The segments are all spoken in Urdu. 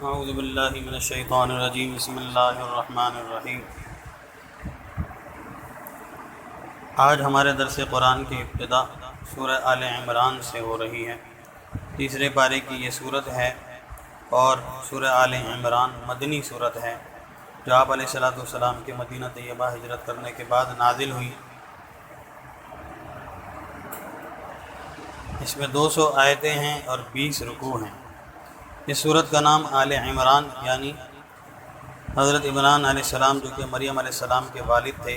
اعوذ باللہ من الشیطان الرجیم بسم اللہ الرحمن الرحیم۔ آج ہمارے درس قرآن کی ابتدا سورہ آل عمران سے ہو رہی ہے۔ تیسرے پارے کی یہ صورت ہے اور سورہ آل عمران مدنی صورت ہے جو آپ علیہ السلام کے مدینہ طیبہ ہجرت کرنے کے بعد نازل ہوئی۔ اس میں 200 آیتیں ہیں اور 20 رکوع ہیں۔ اس صورت کا نام آل عمران یعنی حضرت عمران علیہ السلام جو کہ مریم علیہ السلام کے والد تھے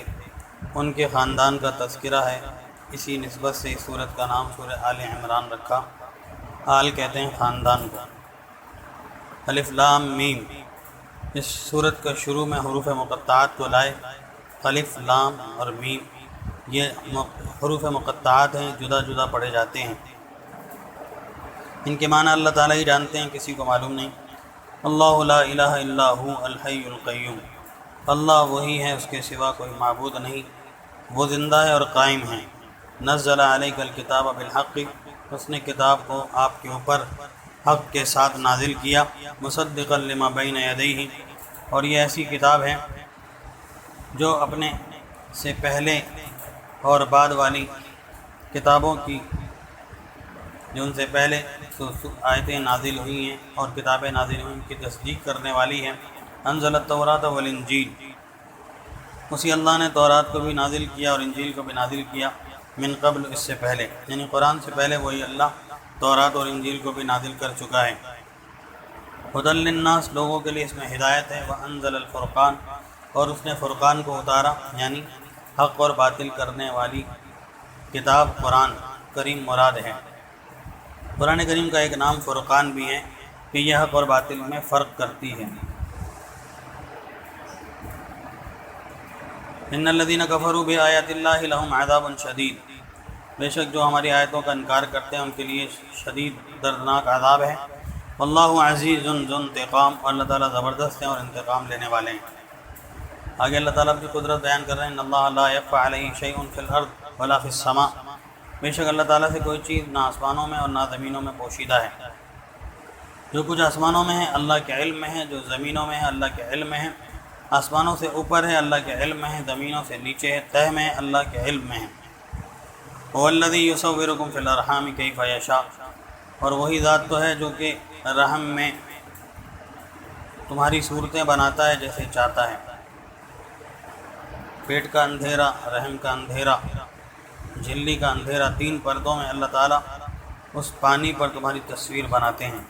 ان کے خاندان کا تذکرہ ہے، اسی نسبت سے اس صورت کا نام سورہ آل عمران رکھا۔ آل کہتے ہیں خاندان کو۔ الف لام میم، اس صورت کا شروع میں حروف مقطعات کو لائے۔ الف لام اور میم یہ حروف مقطعات ہیں، جدا جدا پڑھے جاتے ہیں۔ ان کے معنی اللہ تعالیٰ ہی جانتے ہیں، کسی کو معلوم نہیں۔ اللہ لا الہ الا ہو الحی القیوم، اللہ وہی ہے، اس کے سوا کوئی معبود نہیں، وہ زندہ ہے اور قائم ہے۔ نزل علیک الکتاب بالحق، اس نے کتاب کو آپ کے اوپر حق کے ساتھ نازل کیا۔ مصدقا لما بین یدیہ، اور یہ ایسی کتاب ہے جو اپنے سے پہلے اور بعد والی کتابوں کی جو ان سے پہلے آیتیں نازل ہوئی ہیں اور کتابیں نازل ہوئی ان کی تصدیق کرنے والی ہیں۔ انزل التوراۃ والانجیل، اسی اللہ نے تورات کو بھی نازل کیا اور انجیل کو بھی نازل کیا۔ من قبل، اس سے پہلے یعنی قرآن سے پہلے وہی اللہ تورات اور انجیل کو بھی نازل کر چکا ہے۔ ھدی للناس، لوگوں کے لیے اس میں ہدایت ہے۔ وانزل الفرقان، اور اس نے فرقان کو اتارا یعنی حق اور باطل کرنے والی کتاب قرآن کریم مراد ہے۔ قرآن کریم کا ایک نام فرقان بھی ہے کہ یہ حق اور باطل میں فرق کرتی ہے۔ ان الذین کفروا بآیات اللہ لہم عذاب شدید، بے شک جو ہماری آیتوں کا انکار کرتے ہیں ان کے لیے شدید دردناک عذاب ہے۔ واللہ عزیز ذو انتقام، اور اللہ تعالیٰ زبردست ہیں اور انتقام لینے والے ہیں۔ آگے اللہ تعالیٰ اپنی قدرت بیان کر رہے ہیں۔ ان اللہ لا یخفی علیہ شیء فی الارض ولا فی السماء، بے شک اللہ تعالیٰ سے کوئی چیز نہ آسمانوں میں اور نہ زمینوں میں پوشیدہ ہے۔ جو کچھ آسمانوں میں ہے اللہ کے علم میں ہے، جو زمینوں میں ہے اللہ کے علم میں ہے۔ آسمانوں سے اوپر ہے اللہ کے علم میں ہے، زمینوں سے نیچے ہے تہہ میں ہے اللہ کے علم میں ہے۔ هو الذی یصورکم فی الارحام کیف یشاء، اور وہی ذات تو ہے جو کہ رحم میں تمہاری صورتیں بناتا ہے جیسے چاہتا ہے۔ پیٹ کا اندھیرا، رحم کا اندھیرا، جھلی کا اندھیرا، 3 پردوں میں اللہ تعالیٰ اس پانی پر تمہاری تصویر بناتے ہیں۔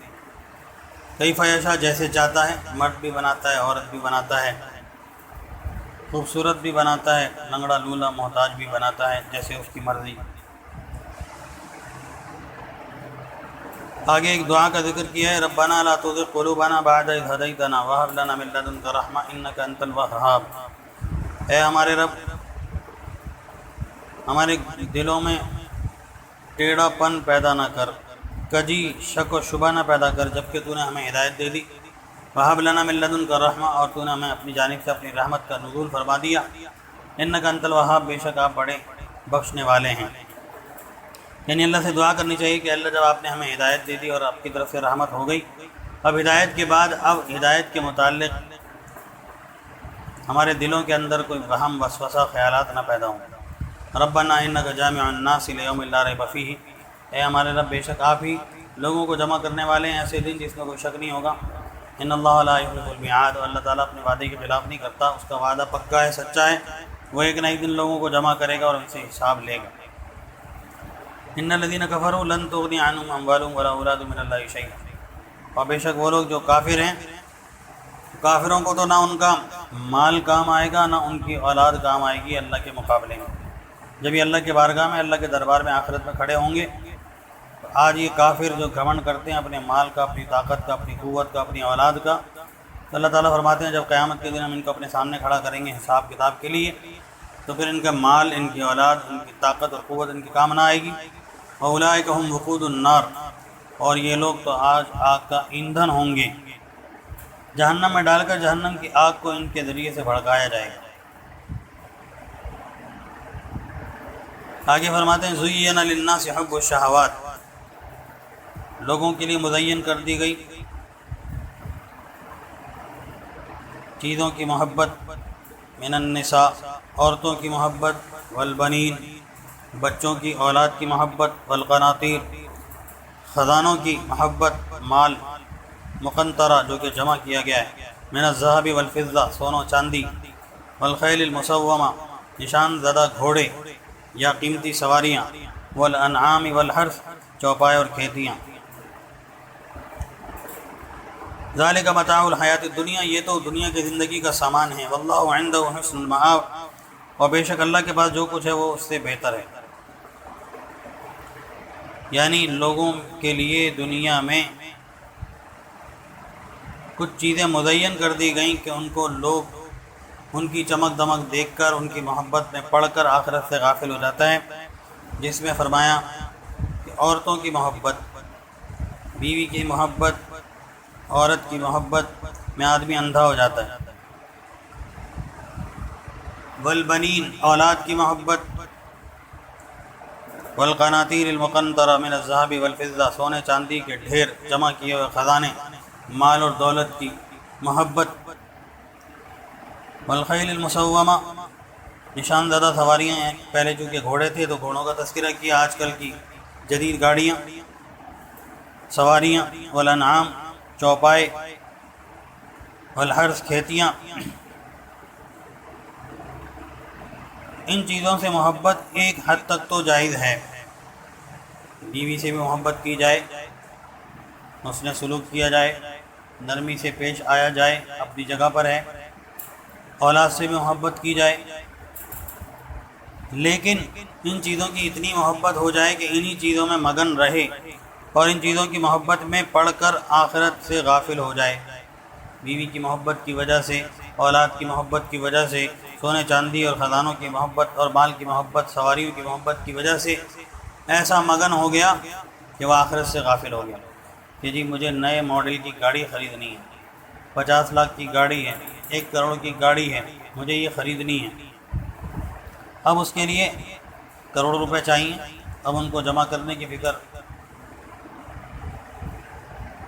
کیف یشاء، جیسے چاہتا ہے، مرد بھی بناتا ہے، عورت بھی بناتا ہے، خوبصورت بھی بناتا ہے، لنگڑا لولا محتاج بھی بناتا ہے، جیسے اس کی مرضی۔ آگے ایک دعا کا ذکر کیا ہے۔ ربنا لا تزغ قلوبنا بعد اذ ہدیتنا وہب لنا من لدنک رحمۃ انک انت الوہاب، اے ہمارے رب ہمارے دلوں میں ٹیڑھا پن پیدا نہ کر، کجی شک و شبہ نہ پیدا کر جبکہ تو نے ہمیں ہدایت دے دی۔ وہب لنا من لدنک رحمۃ، اور تو نے ہمیں اپنی جانب سے اپنی رحمت کا نزول فرما دیا۔ انک انت الوہاب، بے شک آپ بڑے بخشنے والے ہیں۔ یعنی اللہ سے دعا کرنی چاہیے کہ اللہ جب آپ نے ہمیں ہدایت دے دی اور آپ کی طرف سے رحمت ہو گئی، اب ہدایت کے بعد اب ہدایت کے متعلق ہمارے دلوں کے اندر کوئی وہم وسوسہ خیالات نہ پیدا ہوں۔ ربنا انک جامع الناس لیوم لا ریب فیہ، اے ہمارے رب بے شک آپ ہی لوگوں کو جمع کرنے والے ہیں ایسے دن جس میں کوئی شک نہیں ہوگا۔ ان اللہ لا یخلف الميعاد، اور اللہ تعالیٰ اپنے وعدے کے خلاف نہیں کرتا، اس کا وعدہ پکا ہے، سچا ہے، وہ ایک نہ ایک دن لوگوں کو جمع کرے گا اور ان سے حساب لے گا۔ ان الذین کفروا لن تغنی عنہم اموالہم ولا اولادہم من اللہ شیئا، اور بے شک وہ لوگ جو کافر ہیں، کافروں کو تو نہ ان کا مال کام آئے گا نہ ان کی اولاد کام آئے گی اللہ کے مقابلے میں۔ جب یہ اللہ کے بارگاہ میں، اللہ کے دربار میں آخرت میں کھڑے ہوں گے، تو آج یہ کافر جو گھمنڈ کرتے ہیں اپنے مال کا، اپنی طاقت کا، اپنی قوت کا، اپنی اولاد کا، تو اللہ تعالیٰ فرماتے ہیں جب قیامت کے دن ہم ان کو اپنے سامنے کھڑا کریں گے حساب کتاب کے لیے، تو پھر ان کا مال، ان کی اولاد، ان کی طاقت اور قوت ان کی کام نہ آئے گی۔ اولئک ھم وقود النار، اور یہ لوگ تو آج آگ کا ایندھن ہوں گے، جہنم میں ڈال کر جہنم کی آگ کو ان کے ذریعے سے بھڑکایا جائے گا۔ آگے فرماتے ہیں زین للناس حب الشہوات، لوگوں کے لیے مزین کر دی گئی چیزوں کی محبت، من النساء عورتوں کی محبت، والبنین بچوں کی اولاد کی محبت، والقناطیر خزانوں کی محبت، مال مقنطرہ جو کہ جمع کیا گیا ہے، من الذهب والفضہ سونا چاندی، والخیل المسومہ نشان زدہ گھوڑے یا قیمتی سواریاں، والانعام والحرث چوپائے اور کھیتیاں۔ ذالک متاع الحیات الدنیا یہ تو دنیا کی زندگی کا سامان ہے، واللہ عندہ حسن المآب اور بے شک اللہ کے پاس جو کچھ ہے وہ اس سے بہتر ہے۔ یعنی لوگوں کے لیے دنیا میں کچھ چیزیں مزین کر دی گئیں کہ ان کو لوگ ان کی چمک دمک دیکھ کر ان کی محبت میں پڑھ کر آخرت سے غافل ہو جاتا ہے، جس میں فرمایا کہ عورتوں کی محبت، بیوی کی محبت، عورت کی محبت میں آدمی اندھا ہو جاتا ہے، والبنین اولاد کی محبت، والقناطیر المقنطرہ من الذهب والفضہ سونے چاندی کے ڈھیر جمع کیے ہوئے خزانے، مال اور دولت کی محبت، والخیل المسومہ نشان زدہ سواریاں ہیں، پہلے چونکہ گھوڑے تھے تو گھوڑوں کا تذکرہ کیا، آج کل کی جدید گاڑیاں سواریاں، والانعام چوپائے، والحرث کھیتیاں۔ ان چیزوں سے محبت ایک حد تک تو جائز ہے، بیوی سے بھی محبت کی جائے، حسن سلوک کیا جائے، نرمی سے پیش آیا جائے، اپنی جگہ پر ہے، اولاد سے بھی محبت کی جائے، لیکن ان چیزوں کی اتنی محبت ہو جائے کہ انہی چیزوں میں مگن رہے اور ان چیزوں کی محبت میں پڑھ کر آخرت سے غافل ہو جائے۔ بیوی کی محبت کی وجہ سے، اولاد کی محبت کی وجہ سے، سونے چاندی اور خزانوں کی محبت اور مال کی محبت، سواریوں کی محبت کی وجہ سے ایسا مگن ہو گیا کہ وہ آخرت سے غافل ہو گیا کہ جی مجھے نئے ماڈل کی گاڑی خریدنی ہے، 50 لاکھ کی گاڑی ہے، 1 کروڑ کی گاڑی ہے، مجھے یہ خریدنی ہے۔ اب اس کے لیے کروڑ روپے چاہیے، اب ان کو جمع کرنے کی فکر،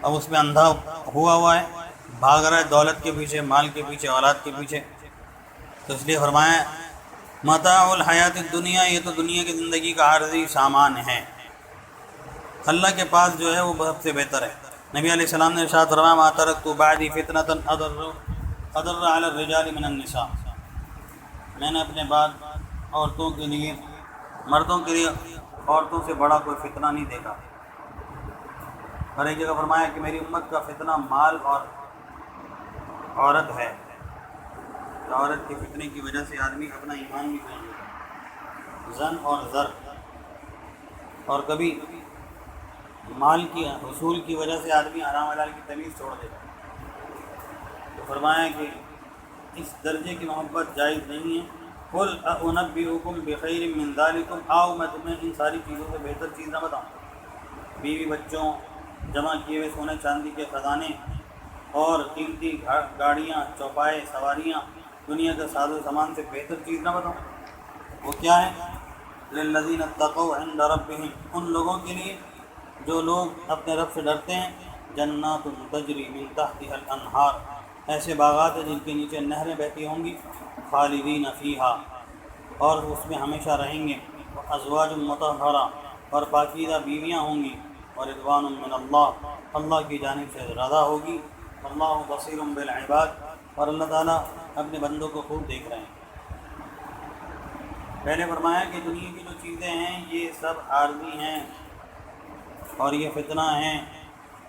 اب اس میں اندھا ہوا ہے، بھاگ رہا ہے دولت کے پیچھے، مال کے پیچھے، اولاد کے پیچھے۔ تو اس لیے فرمایا متاع الحیات الدنیا یہ تو دنیا کی زندگی کا عارضی سامان ہے، اللہ کے پاس جو ہے وہ سب سے بہتر ہے۔ نبی علیہ السلام نے ارشاد فرمایا ما ترکت بعدی فتنۃ اضر علی الرجال من النساء، میں نے اپنے بعد عورتوں کے لیے، مردوں کے لیے عورتوں سے بڑا کوئی فتنہ نہیں دیکھا۔ اور ایک جگہ فرمایا کہ میری امت کا فتنہ مال اور عورت ہے، کہ عورت کے فتنے کی وجہ سے آدمی اپنا ایمان بھی کھو دیتا، زن اور زر، اور کبھی مال کی حصول کی وجہ سے آدمی حرام حلال کی تمیز چھوڑ دیتا۔ تو فرمایا کہ اس درجے کی محبت جائز نہیں ہے۔ قل اُنَبِّئُكُم بِخَيْرٍ مِّن ذَلِكُمْ، آؤ میں تمہیں ان ساری چیزوں سے بہتر چیز نہ بتاؤں، بیوی بچوں، جمع کیے ہوئے سونے چاندی کے خزانے اور قیمتی گاڑیاں، چوپائے، سواریاں، دنیا کے ساز و سامان سے بہتر چیز نہ بتاؤں؟ وہ کیا ہے؟ لِلَّذِينَ اتَّقَوْا عِندَ رَبِّهِمْ، ان لوگوں کے لیے جو لوگ اپنے رب سے ڈرتے ہیں، جنات تجری من تحتها الانہار، ایسے باغات ہیں جن کے نیچے نہریں بہتی ہوں گی، خالدین فیہا، اور اس میں ہمیشہ رہیں گے، ازواج مطہرہ، اور پاکیزہ بیویاں ہوں گی، اور رضوان من اللہ، اللہ کی جانب سے رضا ہوگی، اللہ بصیر بالعباد، اور اللہ تعالیٰ اپنے بندوں کو خوب دیکھ رہے ہیں۔ پہلے فرمایا کہ دنیا کی جو چیزیں ہیں یہ سب عارضی ہیں اور یہ فتنہ ہیں،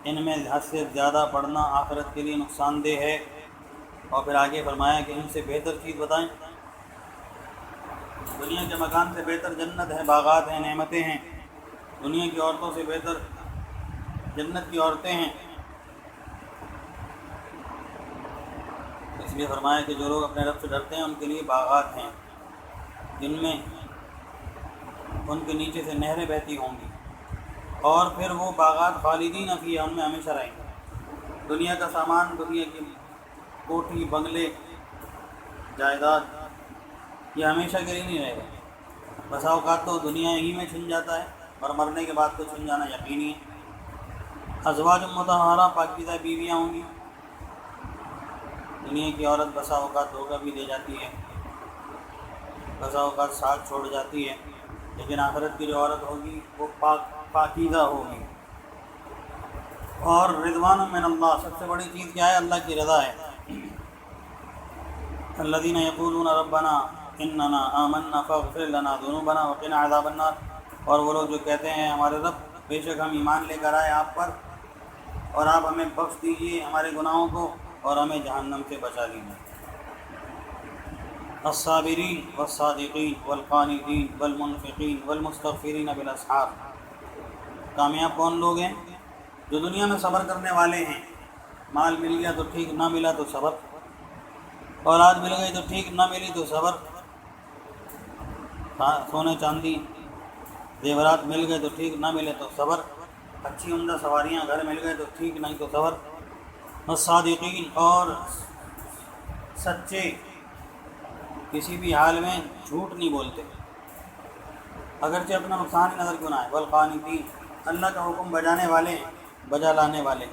ان میں حد سے زیادہ پڑھنا آخرت کے لیے نقصان دہ ہے، اور پھر آگے فرمایا کہ ان سے بہتر چیز بتائیں۔ دنیا کے مکان سے بہتر جنت ہے، باغات ہیں، نعمتیں ہیں، دنیا کی عورتوں سے بہتر جنت کی عورتیں ہیں۔ اس لیے فرمایا کہ جو لوگ اپنے رب سے ڈرتے ہیں ان کے لیے باغات ہیں جن میں ان کے نیچے سے نہریں بہتی ہوں گی، اور پھر وہ باغات خالدین فیہا، ان میں ہمیشہ رہیں گے۔ دنیا کا سامان، دنیا کی کوٹھی، بنگلے، جائیداد، یہ ہمیشہ کے لیے نہیں رہے گا، بسا اوقات تو دنیا ہی میں چھن جاتا ہے اور مرنے کے بعد تو چھن جانا یقینی ہے۔ ازواج مطہرہ، پاکیزہ بیویاں ہوں گی، دنیا کی عورت بسا اوقات دھوکہ بھی دے جاتی ہے، بسا اوقات ساتھ چھوڑ جاتی ہے، لیکن آخرت کی جو عورت ہوگی وہ پاکیزہ ہوگی۔ اور رضوان من اللہ، سب سے بڑی چیز کیا ہے؟ اللہ کی رضا ہے۔ الذین یقولون ربنا اننا آمنا فاغفر لنا ذنوبنا وقنا عذاب النار، اور وہ لوگ جو کہتے ہیں ہمارے رب بے شک ہم ایمان لے کر آئے آپ پر، اور آپ ہمیں بخش دیجیے ہمارے گناہوں کو اور ہمیں جہنم سے بچا لیجیے۔ الصابرین والصادقین والقانتین والمنفقین والمستغفرین بالاسحار، کامیاب کون لوگ ہیں؟ جو دنیا میں صبر کرنے والے ہیں، مال مل گیا تو ٹھیک، نہ ملا تو صبر، اولاد مل گئی تو ٹھیک، نہ ملی تو صبر، سونے چاندی زیورات مل گئے تو ٹھیک، نہ ملے تو صبر، اچھی عمدہ سواریاں گھر مل گئے تو ٹھیک، نہیں تو صبر۔ الصادقین، اور سچے، کسی بھی حال میں جھوٹ نہیں بولتے، اگرچہ اپنا نقصان ہی نظر کیوں نہ آئے۔ والقانتین، اللہ کا حکم بجانے والے، بجا لانے والے،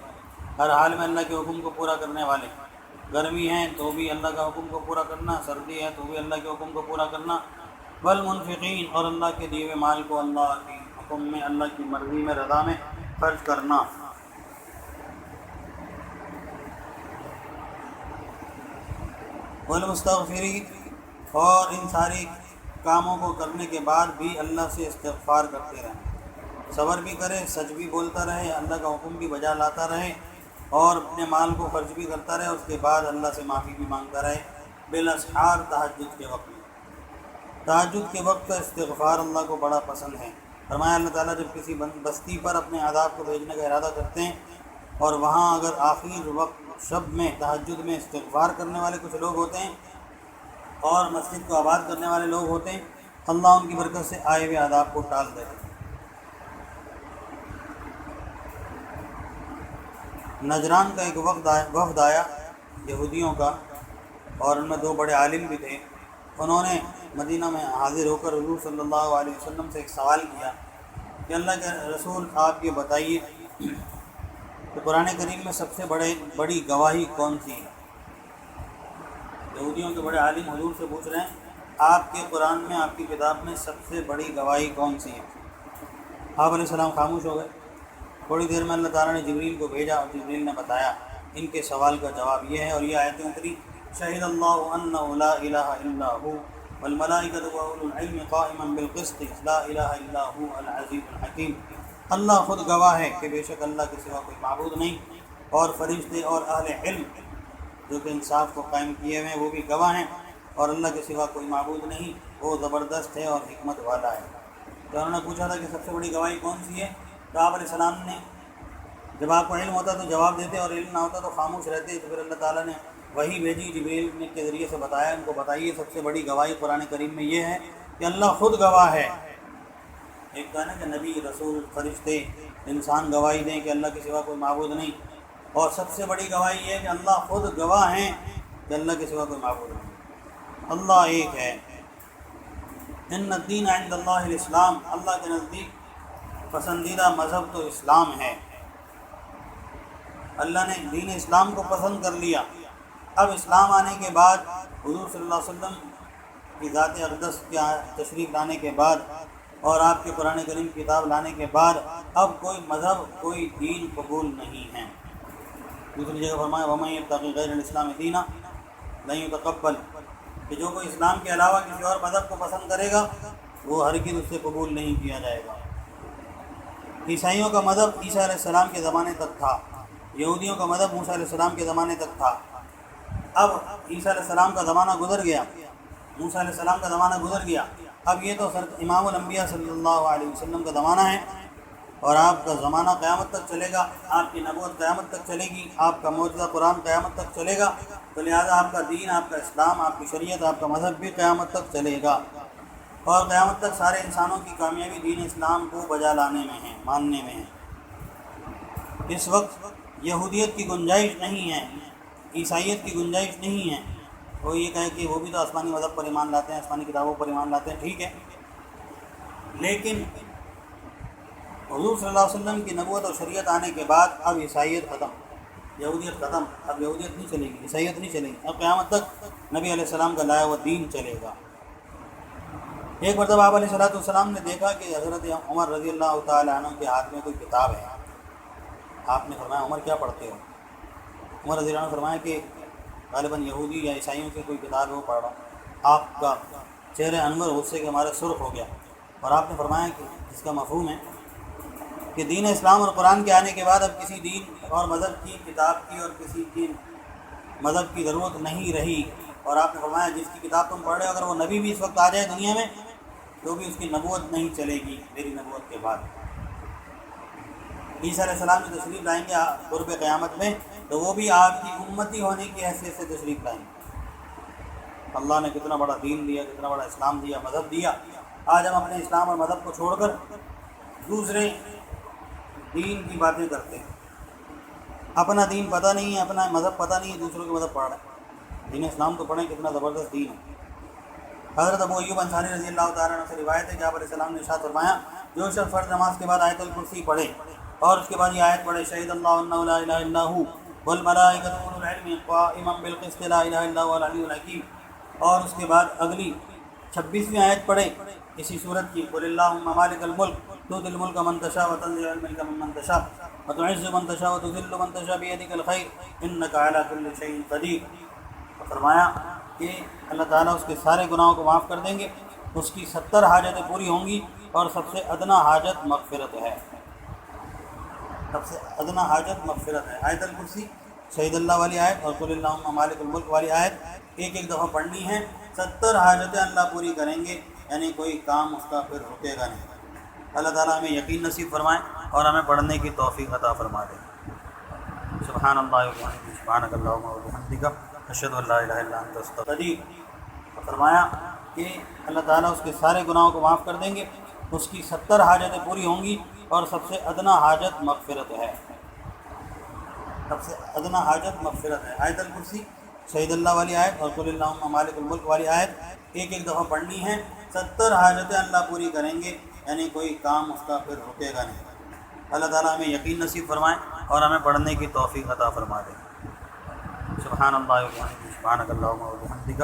ہر حال میں اللہ کے حکم کو پورا کرنے والے، گرمی ہے تو بھی اللہ کا حکم کو پورا کرنا، سردی ہے تو بھی اللہ کے حکم کو پورا کرنا۔ والمنفقین، اور اللہ کے دیے ہوئے مال کو اللہ کے حکم میں، اللہ کی مرضی میں، رضا میں خرچ کرنا۔ والمستغفرین، اور ان ساری کاموں کو کرنے کے بعد بھی اللہ سے استغفار کرتے رہیں، صبر بھی کرے، سچ بھی بولتا رہے، اللہ کا حکم بھی بجا لاتا رہے، اور اپنے مال کو خرچ بھی کرتا رہے، اس کے بعد اللہ سے معافی بھی مانگتا رہے۔ بالاسحار، تہجد کے وقت میں، تہجد کے وقت کا استغفار اللہ کو بڑا پسند ہے۔ فرمایا اللہ تعالیٰ جب کسی بستی پر اپنے عذاب کو بھیجنے کا ارادہ کرتے ہیں اور وہاں اگر آخر وقت شب میں تہجد میں استغفار کرنے والے کچھ لوگ ہوتے ہیں اور مسجد کو آباد کرنے والے لوگ ہوتے ہیں، اللہ ان کی برکت سے آئے ہوئے عذاب کو ٹال دیتے ہیں۔ نجران کا ایک وفد آیا یہودیوں کا، اور ان میں 2 بڑے عالم بھی تھے۔ انہوں نے مدینہ میں حاضر ہو کر حضور صلی اللہ علیہ وسلم سے ایک سوال کیا کہ اللہ کے رسول آپ یہ بتائیے کہ قرآن کریم میں سب سے بڑی گواہی کون سی ہے؟ یہودیوں کے بڑے عالم حضور سے پوچھ رہے ہیں آپ کے قرآن میں، آپ کی کتاب میں سب سے بڑی گواہی کون سی ہے؟ آپ علیہ السلام خاموش ہو گئے۔ تھوڑی دیر میں اللہ تعالیٰ نے جبریل کو بھیجا اور جبریل نے بتایا ان کے سوال کا جواب یہ ہے، اور یہ آیتیں اتری: شہد اللہ انہ لا الہ الا ہو والملائکۃ واولو العلم قائما بالقسط لا الہ الا هو العزیز الحکیم۔ اللہ خود گواہ ہے کہ بے شک اللہ کے سوا کوئی معبود نہیں، اور فرشتے اور اہل علم جو کہ انصاف کو قائم کیے ہوئے ہیں وہ بھی گواہ ہیں، اور اللہ کے سوا کوئی معبود نہیں، وہ زبردست ہے اور حکمت والا ہے۔ تو انہوں نے پوچھا تھا کہ سب سے بڑی گواہی کون سی ہے؟ تو آپ علیہ السلام نے، جب آپ کو علم ہوتا تو جواب دیتے، اور علم نہ ہوتا تو خاموش رہتے۔ تو پھر اللہ تعالیٰ نے وہی بھیجی، جبریل کے ذریعے سے بتایا ان کو، بتائیے سب سے بڑی گواہی قرآن کریم میں یہ ہے کہ اللہ خود گواہ ہے۔ ایک کہنا کہ نبی، رسول، فرشتے، انسان گواہی دیں کہ اللہ کے سوا کوئی معبود نہیں، اور سب سے بڑی گواہی یہ ہے کہ اللہ خود گواہ ہیں کہ اللہ کے سوا کوئی معبود نہیں، اللہ ایک ہے۔ ان الدین عند اللہ الاسلام، اللہ کے نزدیک پسندیدہ مذہب تو اسلام ہے۔ اللہ نے دین اسلام کو پسند کر لیا۔ اب اسلام آنے کے بعد، حضور صلی اللہ علیہ وسلم کی ذات اقدس کے تشریف لانے کے بعد، اور آپ کے قرآن کریم کتاب لانے کے بعد، اب کوئی مذہب، کوئی دین قبول نہیں ہے۔ دوسری جگہ فرمایا وَمَن يَبْتَغِ غَيْرَ الْإِسْلَامِ دِينًا لَن يُتَقَبَّلَ، کہ جو کوئی اسلام کے علاوہ کسی اور مذہب کو پسند کرے گا وہ ہرگز اس سے قبول نہیں کیا جائے گا۔ عیسائیوں کا مذہب عیسیٰ علیہ السلام کے زمانے تک تھا، یہودیوں کا مذہب موسیٰ علیہ السلام کے زمانے تک تھا۔ اب عیسیٰ علیہ السلام کا زمانہ گزر گیا، موسیٰ علیہ السلام کا زمانہ گزر گیا، اب یہ تو امام الانبیاء صلی اللہ علیہ وسلم کا زمانہ ہے، اور آپ کا زمانہ قیامت تک چلے گا، آپ کی نبوت قیامت تک چلے گی، آپ کا معجزہ قرآن قیامت تک چلے گا، تو لہٰذا آپ کا دین، آپ کا اسلام، آپ کی شریعت، آپ کا مذہب بھی قیامت تک چلے گا، اور قیامت تک سارے انسانوں کی کامیابی دین اسلام کو بجا لانے میں ہے، ماننے میں ہے۔ اس وقت یہودیت کی گنجائش نہیں ہے، عیسائیت کی گنجائش نہیں ہے۔ وہ یہ کہے کہ وہ بھی تو آسمانی مذہب پر ایمان لاتے ہیں، آسمانی کتابوں پر ایمان لاتے ہیں، ٹھیک ہے، لیکن حضور صلی اللہ علیہ وسلم کی نبوت اور شریعت آنے کے بعد اب عیسائیت ختم، یہودیت ختم، اب یہودیت نہیں چلے گی، عیسائیت نہیں چلے گی، اب قیامت تک نبی علیہ السلام کا لایا ہوا دین چلے گا۔ ایک مرتبہ آپ علیہ السلام نے دیکھا کہ حضرت عمر رضی اللہ تعالیٰ عنہ کے ہاتھ میں کوئی کتاب ہے۔ آپ نے فرمایا عمر کیا پڑھتے ہو؟ عمر رضی اللہ عنہ نے فرمایا کہ غالباً یہودی یا عیسائیوں کی کوئی کتاب ہے وہ پڑھ رہا ہوں۔ آپ کا چہرہ انور غصے کے ہمارے سرخ ہو گیا، اور آپ نے فرمایا کہ اس کا مفہوم ہے کہ دین اسلام اور قرآن کے آنے کے بعد اب کسی دین اور مذہب کی کتاب کی اور کسی دین مذہب کی ضرورت نہیں رہی۔ اور آپ نے فرمایا جس کی کتاب تم پڑھ رہے ہو اگر وہ نبی بھی اس وقت آ جائے دنیا میں تو بھی اس کی نبوت نہیں چلے گی میری نبوت کے بعد۔ عیسیٰ علیہ السلام جو تشریف لائیں گے قرب قیامت میں تو وہ بھی آپ کی امتی ہونے کی حیثیت سے تشریف لائیں گے۔ اللہ نے کتنا بڑا دین دیا، کتنا بڑا اسلام دیا، مذہب دیا۔ آج ہم اپنے اسلام اور مذہب کو چھوڑ کر دوسرے دین کی باتیں کرتے ہیں۔ اپنا دین پتہ نہیں ہے، اپنا مذہب پتہ نہیں ہے، دوسروں کے مذہب پڑھ رہے ہیں۔ دین اسلام تو پڑھیں، کتنا زبردست دین ہے۔ حضرت ابو ایوب انصاری رضی اللہ تعالیٰ عنہ سے روایت ہے کہ آپ علیہ السلام نے ارشاد فرمایا جو شخص فرض نماز کے بعد آیت الکرسی پڑھے اور اس کے بعد یہ آیت پڑھے شہید اللہ انہ لا الہ الا ہو والملائکۃ واولو العلم قائما بالقسط لا الہ الا هو العلی الحکیم، اور اس کے بعد اگلی 26ویں آیت پڑھے اسی صورت کی قل اللہم مالک الملک تؤتی الملک من تشاء وتنزع الملک ممن تشاء وتعز من تشاء وتذل من تشاء بیدک الخیر انک علی کل شیء قدیر۔ فرمایا کہ اللہ تعالیٰ اس کے سارے گناہوں کو معاف کر دیں گے، اس کی 70 حاجتیں پوری ہوں گی، اور سب سے ادنا حاجت مغفرت ہے، سب سے ادنا حاجت مغفرت ہے۔ آیت الکرسی شہید اللہ والی آیت اور قل اللہم مالک الملک والی آیت ایک ایک دفعہ پڑھنی ہے، 70 حاجتیں اللہ پوری کریں گے، یعنی کوئی کام اس کا پھر رکے گا نہیں۔ اللہ تعالیٰ ہمیں یقین نصیب فرمائے اور ہمیں پڑھنے کی توفیق عطا فرما دے۔ سبحان اللہ وبحمدہ سبحانک اللہم وبحمدک اشہد ان لا الہ الا انت استغفرک۔ فرمایا کہ اللہ تعالیٰ اس کے سارے گناہوں کو معاف کر دیں گے، اس کی 70 حاجتیں پوری ہوں گی، اور سب سے ادنا حاجت مغفرت ہے، سب سے ادنا حاجت مغفرت ہے۔ آیت الکرسی شہید اللہ والی آیت اور قل اللہم مالک الملک والی آیت ایک ایک دفعہ پڑھنی ہے، 70 حاجتیں اللہ پوری کریں گے، یعنی کوئی کام اس کا پھر رکے گا نہیں۔ اللہ تعالیٰ ہمیں یقین نصیب فرمائے اور ہمیں پڑھنے کی توفیق عطا فرما دے۔ سبحان اللہ وبحمدہ سبحانک اللہم وبحمدک